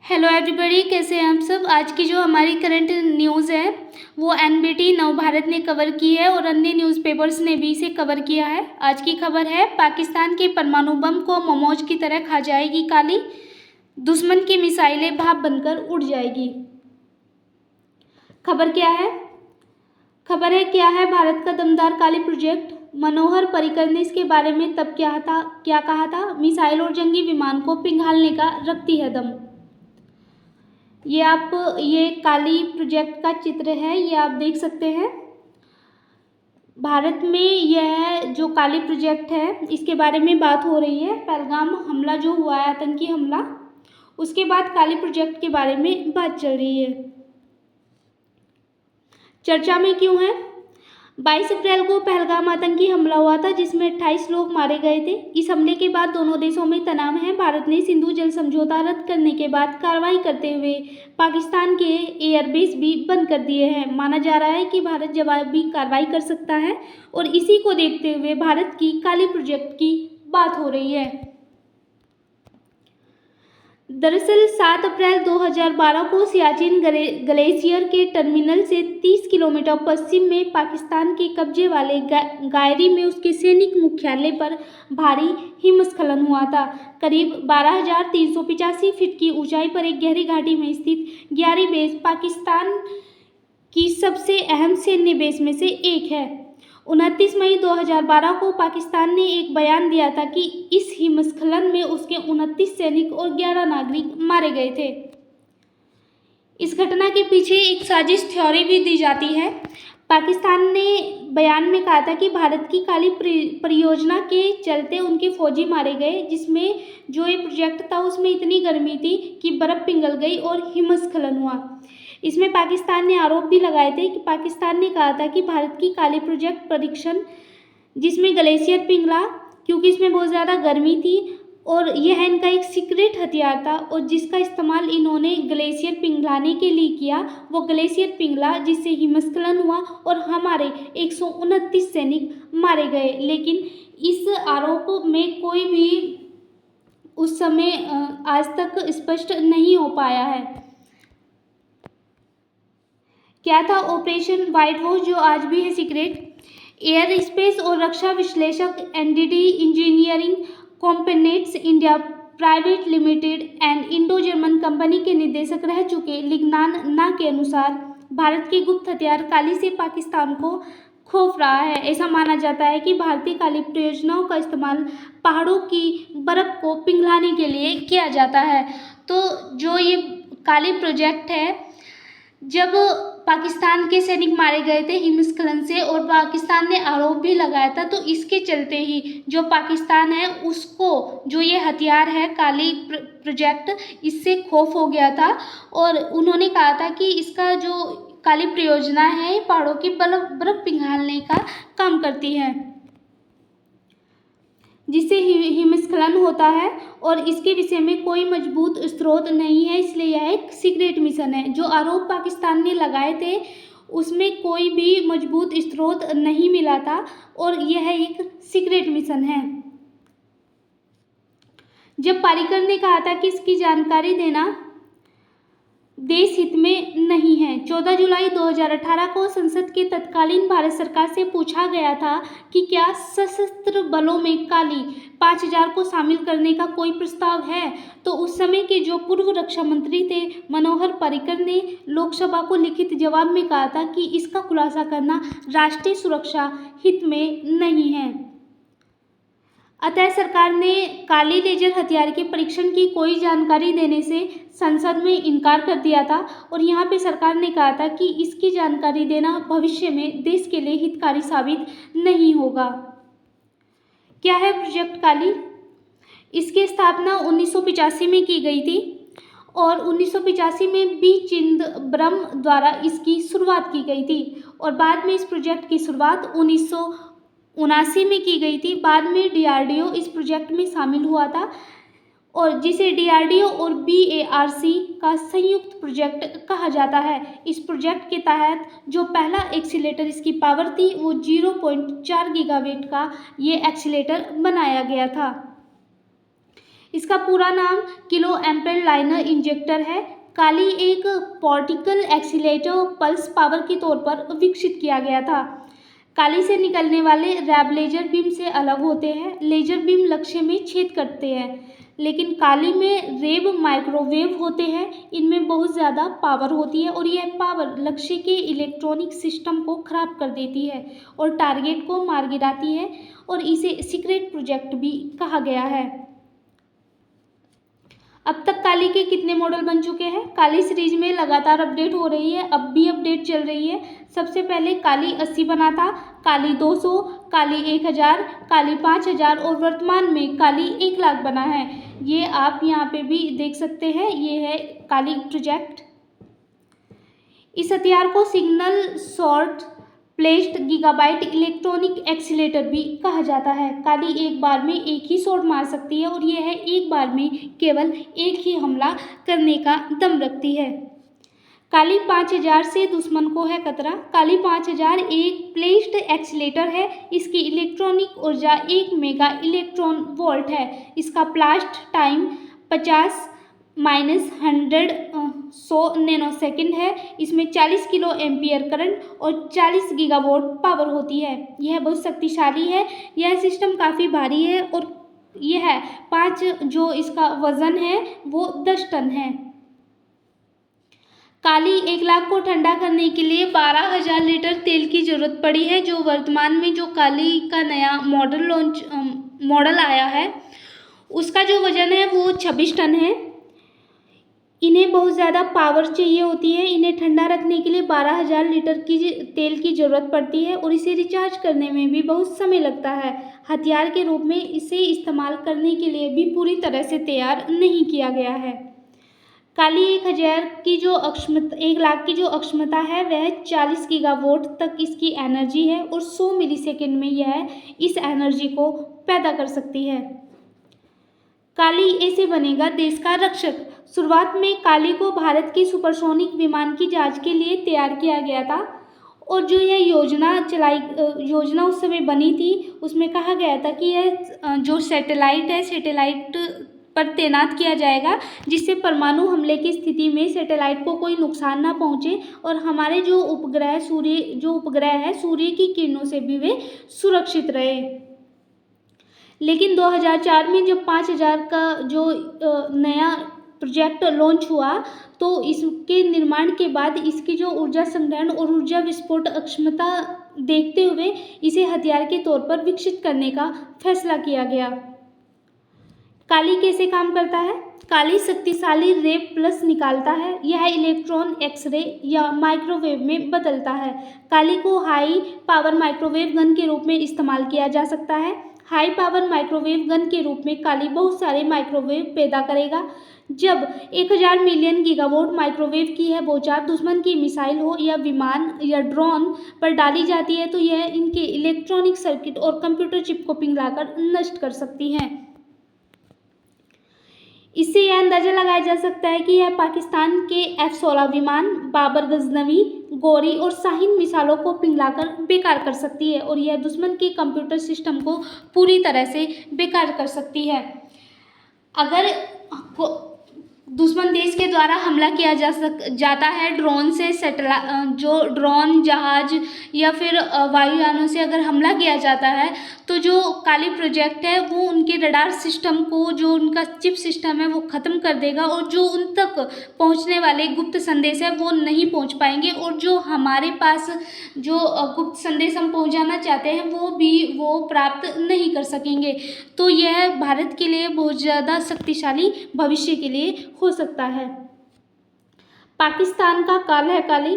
Hello everybody, कैसे हैं आप सब। आज की जो हमारी करंट न्यूज़ है वो एनबीटी नवभारत ने कवर की है और अन्य न्यूज़पेपर्स ने भी इसे कवर किया है। आज की खबर है, पाकिस्तान के परमाणु बम को मोमोज की तरह खा जाएगी काली, दुश्मन की मिसाइलें भाप बनकर उड़ जाएगी। खबर क्या है? खबर है क्या है भारत का दमदार काली प्रोजेक्ट। मनोहर पर्रिकर ने इसके बारे में तब क्या कहा था? मिसाइल और जंगी विमान को पिघालने का रखती है दम। ये काली प्रोजेक्ट का चित्र है, ये आप देख सकते हैं। भारत में यह जो काली प्रोजेक्ट है इसके बारे में बात हो रही है। पहलगाम हमला जो हुआ है, आतंकी हमला, उसके बाद काली प्रोजेक्ट के बारे में बात चल रही है। चर्चा में क्यों है? 22 अप्रैल को पहलगाम आतंकी हमला हुआ था जिसमें 28 लोग मारे गए थे। इस हमले के बाद दोनों देशों में तनाव है। भारत ने सिंधु जल समझौता रद्द करने के बाद कार्रवाई करते हुए पाकिस्तान के एयरबेस भी बंद कर दिए हैं। माना जा रहा है कि भारत जवाबी कार्रवाई कर सकता है और इसी को देखते हुए भारत की काली प्रोजेक्ट की बात हो रही है। दरअसल 7 अप्रैल 2012 को सियाचिन ग्लेशियर के टर्मिनल से 30 किलोमीटर पश्चिम में पाकिस्तान के कब्जे वाले गायरी में उसके सैनिक मुख्यालय पर भारी हिमस्खलन हुआ था। करीब 12,385 फीट की ऊंचाई पर एक गहरी घाटी में स्थित ग्यारी बेस पाकिस्तान की सबसे अहम सैन्य बेस में से एक है। 29 मई 2012 को पाकिस्तान ने एक बयान दिया था कि इस हिमस्खलन में उसके 29 सैनिक और 11 नागरिक मारे गए थे। इस घटना के पीछे एक साजिश थ्योरी भी दी जाती है। पाकिस्तान ने बयान में कहा था कि भारत की काली परियोजना के चलते उनके फौजी मारे गए, जिसमें जो ये प्रोजेक्ट था उसमें इतनी गर्मी थी कि बर्फ़ पिघल गई और हिमस्खलन हुआ। इसमें पाकिस्तान ने आरोप भी लगाए थे कि पाकिस्तान ने कहा था कि भारत की काली प्रोजेक्ट परीक्षण, जिसमें ग्लेशियर पिघला क्योंकि इसमें बहुत ज़्यादा गर्मी थी और यह इनका एक सीक्रेट हथियार था और जिसका इस्तेमाल इन्होंने ग्लेशियर पिघलाने के लिए किया, वो ग्लेशियर पिघला जिससे हिमस्खलन हुआ और हमारे 129 सैनिक मारे गए। लेकिन इस आरोप में कोई भी उस समय आज तक स्पष्ट नहीं हो पाया है। क्या था ऑपरेशन व्हाइट हाउस, जो आज भी है सीक्रेट? एयर स्पेस और रक्षा विश्लेषक Ndidi engineering components India private limited and Indo German company के निदेशक रह चुके लिग्नान ना के अनुसार भारत के गुप्त हथियार काली से पाकिस्तान को खौफ रहा है। ऐसा माना जाता है कि भारतीय काली परियोजनाओं का इस्तेमाल पहाड़ों की बर्फ को पिघलाने के लिए किया जाता है। तो जो ये काली प्रोजेक्ट है, जब पाकिस्तान के सैनिक मारे गए थे हिमस्खलन से और पाकिस्तान ने आरोप भी लगाया था, तो इसके चलते ही जो पाकिस्तान है उसको जो ये हथियार है काली प्रोजेक्ट, इससे खौफ हो गया था और उन्होंने कहा था कि इसका जो काली परियोजना है पहाड़ों की बर्फ पिघालने का काम करती है, जिससे हिमस्खलन होता है और इसके विषय में कोई मजबूत स्रोत नहीं है, इसलिए यह एक सीक्रेट मिशन है। जो आरोप पाकिस्तान ने लगाए थे उसमें कोई भी मजबूत स्रोत नहीं मिला था और यह एक सीक्रेट मिशन है। जब पर्रिकर ने कहा था कि इसकी जानकारी देना देश हित में नहीं है। 14 जुलाई 2018 को संसद के तत्कालीन भारत सरकार से पूछा गया था कि क्या सशस्त्र बलों में काली 5000 को शामिल करने का कोई प्रस्ताव है, तो उस समय के जो पूर्व रक्षा मंत्री थे मनोहर पर्रिकर ने लोकसभा को लिखित जवाब में कहा था कि इसका खुलासा करना राष्ट्रीय सुरक्षा हित में नहीं है। अतः सरकार ने काली लेजर हथियार के परीक्षण की कोई जानकारी देने से संसद में इनकार कर दिया था और यहाँ पे सरकार ने कहा था कि इसकी जानकारी देना भविष्य में देश के लिए हितकारी साबित नहीं होगा। क्या है प्रोजेक्ट काली? इसकी स्थापना 1985 में की गई थी और 1985 में बी चिदंबरम द्वारा इसकी शुरुआत की गई थी और बाद में इस प्रोजेक्ट की शुरुआत 1979 में की गई थी। बाद में डीआरडीओ इस प्रोजेक्ट में शामिल हुआ था और जिसे डीआरडीओ और बीएआरसी का संयुक्त प्रोजेक्ट कहा जाता है। इस प्रोजेक्ट के तहत जो पहला एक्सीलेटर इसकी पावर थी वो 0.4 गीगावाट का ये एक्सीलेटर बनाया गया था। इसका पूरा नाम किलो एम्पेयर लाइनर इंजेक्टर है। काली एक पार्टिकल एक्सीलेटर पल्स पावर के तौर पर विकसित किया गया था। काली से निकलने वाले रैब लेजर बीम से अलग होते हैं। लेजर बीम लक्ष्य में छेद करते हैं, लेकिन काली में रेब माइक्रोवेव होते हैं। इनमें बहुत ज़्यादा पावर होती है और यह पावर लक्ष्य के इलेक्ट्रॉनिक सिस्टम को खराब कर देती है और टारगेट को मार गिराती है, और इसे सीक्रेट प्रोजेक्ट भी कहा गया है। अब तक काली के कितने मॉडल बन चुके हैं? काली सीरीज में लगातार अपडेट हो रही है, अब भी अपडेट चल रही है। सबसे पहले काली 80 बना था, काली 200, काली 1000, काली 5000 और वर्तमान में काली 1 लाख बना है। ये आप यहाँ पे भी देख सकते हैं, ये है काली प्रोजेक्ट। इस हथियार को signal short placed gigabyte electronic accelerator भी कहा जाता है। काली एक बार में एक ही शॉट मार सकती है और यह है एक बार में केवल एक ही हमला करने का दम रखती है। काली 5000 से दुश्मन को है खतरा। काली 5000 एक प्लेस्ड एक्सीलेटर है। इसकी इलेक्ट्रॉनिक ऊर्जा 1 मेगा इलेक्ट्रॉन वोल्ट है। इसका ब्लास्ट टाइम 50-100 नैनोसेकंड है। इसमें 40 किलो एम्पियर करंट और 40 गीगावाट पावर होती है। यह बहुत शक्तिशाली है। यह सिस्टम काफ़ी भारी है और यह 5 जो इसका वज़न है वो 10 टन है। काली 1 लाख को ठंडा करने के लिए 12,000 लीटर तेल की ज़रूरत पड़ी है। जो वर्तमान में जो काली का नया मॉडल आया है उसका जो वज़न है वो 26 टन है। इन्हें बहुत ज़्यादा पावर चाहिए होती है। इन्हें ठंडा रखने के लिए 12,000 लीटर की तेल की ज़रूरत पड़ती है और इसे रिचार्ज करने में भी बहुत समय लगता है। हथियार के रूप में इसे इस्तेमाल करने के लिए भी पूरी तरह से तैयार नहीं किया गया है। काली 1 लाख की जो अक्षमता है वह 40 गीगावाट तक इसकी एनर्जी है और 100 मिलीसेकंड में यह इस एनर्जी को पैदा कर सकती है। काली ऐसे बनेगा देश का रक्षक। शुरुआत में काली को भारत की सुपरसोनिक विमान की जांच के लिए तैयार किया गया था और जो यह योजना उस समय बनी थी उसमें कहा गया था कि यह जो सैटेलाइट पर तैनात किया जाएगा जिससे परमाणु हमले की स्थिति में सैटेलाइट को कोई नुकसान ना पहुंचे और हमारे जो उपग्रह है सूर्य की किरणों से भी वे सुरक्षित रहे। लेकिन 2004 में जब 5000 का जो नया प्रोजेक्ट लॉन्च हुआ तो इसके निर्माण के बाद इसकी जो ऊर्जा संग्रहण और ऊर्जा विस्फोट क्षमता देखते हुए इसे हथियार के तौर पर विकसित करने का फैसला किया गया। काली कैसे काम करता है? काली शक्तिशाली रे प्लस निकालता है। यह इलेक्ट्रॉन एक्सरे या माइक्रोवेव में बदलता है। काली को हाई पावर माइक्रोवेव गन के रूप में इस्तेमाल किया जा सकता है। हाई पावर माइक्रोवेव गन के रूप में काली बहुत सारे माइक्रोवेव पैदा करेगा। जब 1000 मिलियन गीगावाट माइक्रोवेव की यह बौछार दुश्मन की मिसाइल हो या विमान या ड्रोन पर डाली जाती है तो यह इनके इलेक्ट्रॉनिक सर्किट और कंप्यूटर चिप को पिघलाकर नष्ट कर सकती है। इससे यह अंदाजा लगाया जा सकता है कि यह पाकिस्तान के F-16 विमान, बाबर गजनवी, गौरी और शाहीन मिसाइलों को पिघलाकर बेकार कर सकती है और यह दुश्मन के कंप्यूटर सिस्टम को पूरी तरह से बेकार कर सकती है। अगर दुश्मन देश के द्वारा हमला किया जाता है ड्रोन से, जो ड्रोन जहाज या फिर वायुयानों से अगर हमला किया जाता है तो जो काली प्रोजेक्ट है वो उनके रडार सिस्टम को, जो उनका चिप सिस्टम है वो ख़त्म कर देगा और जो उन तक पहुंचने वाले गुप्त संदेश है वो नहीं पहुंच पाएंगे और जो हमारे पास जो गुप्त संदेश हम पहुंचाना चाहते हैं वो प्राप्त नहीं कर सकेंगे। तो यह भारत के लिए बहुत ज़्यादा शक्तिशाली भविष्य के लिए हो सकता है। पाकिस्तान का काल है काली।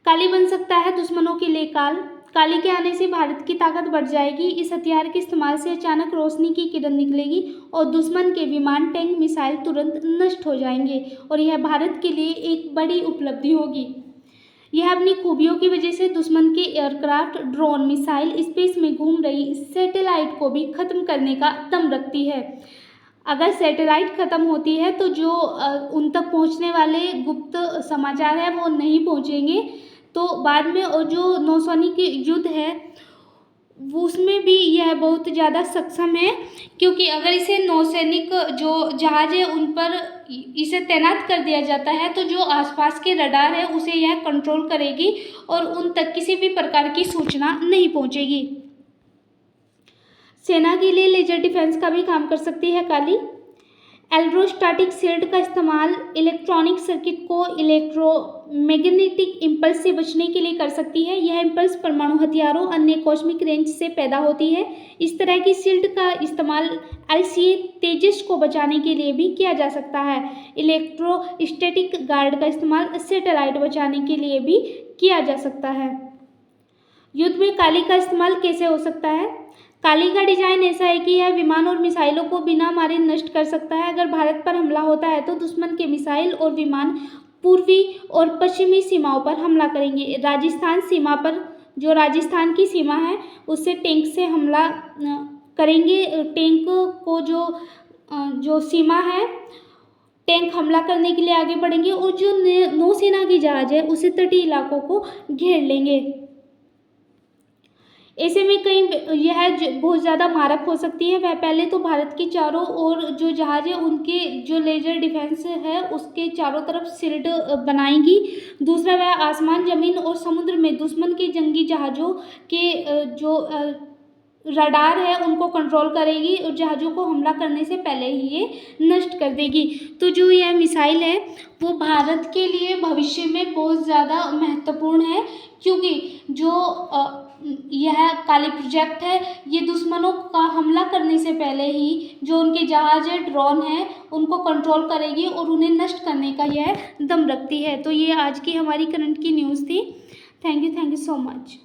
काली बन सकता है दुश्मनों के लिए काल। काली के आने से भारत की ताकत बढ़ जाएगी। इस हथियार के इस्तेमाल से अचानक रोशनी की किरण निकलेगी और दुश्मन के विमान, टैंक, मिसाइल तुरंत नष्ट हो जाएंगे और यह भारत के लिए एक बड़ी उपलब्धि होगी। यह अपनी खूबियों की वजह से दुश्मन के एयरक्राफ्ट, ड्रोन, मिसाइल, स्पेस में घूम रही सैटेलाइट को भी खत्म करने का दम रखती है। अगर सैटेलाइट ख़त्म होती है तो जो उन तक पहुंचने वाले गुप्त समाचार है वो नहीं पहुंचेंगे। तो बाद में और जो नौसैनिक युद्ध है उसमें भी यह बहुत ज़्यादा सक्षम है, क्योंकि अगर इसे नौसैनिक जो जहाज है उन पर इसे तैनात कर दिया जाता है तो जो आसपास के रडार है उसे यह कंट्रोल करेगी और उन तक किसी भी प्रकार की सूचना नहीं पहुंचेगी। सेना के लिए लेजर डिफेंस का भी काम कर सकती है काली। एल्क्ट्रोस्टैटिक शील्ड का इस्तेमाल इलेक्ट्रॉनिक सर्किट को इलेक्ट्रोमैग्नेटिक इम्पल्स से बचने के लिए कर सकती है। यह इम्पल्स परमाणु हथियारों अन्य कॉस्मिक रेंज से पैदा होती है। इस तरह की शील्ड का इस्तेमाल LCA तेजस को बचाने के लिए भी किया जा सकता है। इलेक्ट्रोस्टैटिक गार्ड का इस्तेमाल सैटेलाइट बचाने के लिए भी किया जा सकता है। युद्ध में काली का इस्तेमाल कैसे हो सकता है? काली का डिजाइन ऐसा है कि यह विमान और मिसाइलों को बिना मारे नष्ट कर सकता है। अगर भारत पर हमला होता है तो दुश्मन के मिसाइल और विमान पूर्वी और पश्चिमी सीमाओं पर हमला करेंगे। राजस्थान सीमा पर, जो राजस्थान की सीमा है, उससे टैंक से हमला करेंगे। टैंक को जो सीमा है, टैंक हमला करने के लिए आगे बढ़ेंगे और जो नौसेना की जहाज है उसे तटीय इलाकों को घेर लेंगे। ऐसे में यह बहुत ज़्यादा मारक हो सकती है। वह पहले तो भारत के चारों ओर जो जहाज है उनके जो लेजर डिफेंस है उसके चारों तरफ शील्ड बनाएंगी। दूसरा, वह आसमान, जमीन और समुद्र में दुश्मन के जंगी जहाज़ों के जो रडार है उनको कंट्रोल करेगी और जहाज़ों को हमला करने से पहले ही ये नष्ट कर देगी। तो जो यह मिसाइल है वो भारत के लिए भविष्य में बहुत ज़्यादा महत्वपूर्ण है, क्योंकि जो यह काली प्रोजेक्ट है ये दुश्मनों का हमला करने से पहले ही जो उनके जहाज है, ड्रोन है, उनको कंट्रोल करेगी और उन्हें नष्ट करने का यह दम रखती है। तो ये आज की हमारी करंट की न्यूज़ थी। Thank you so much.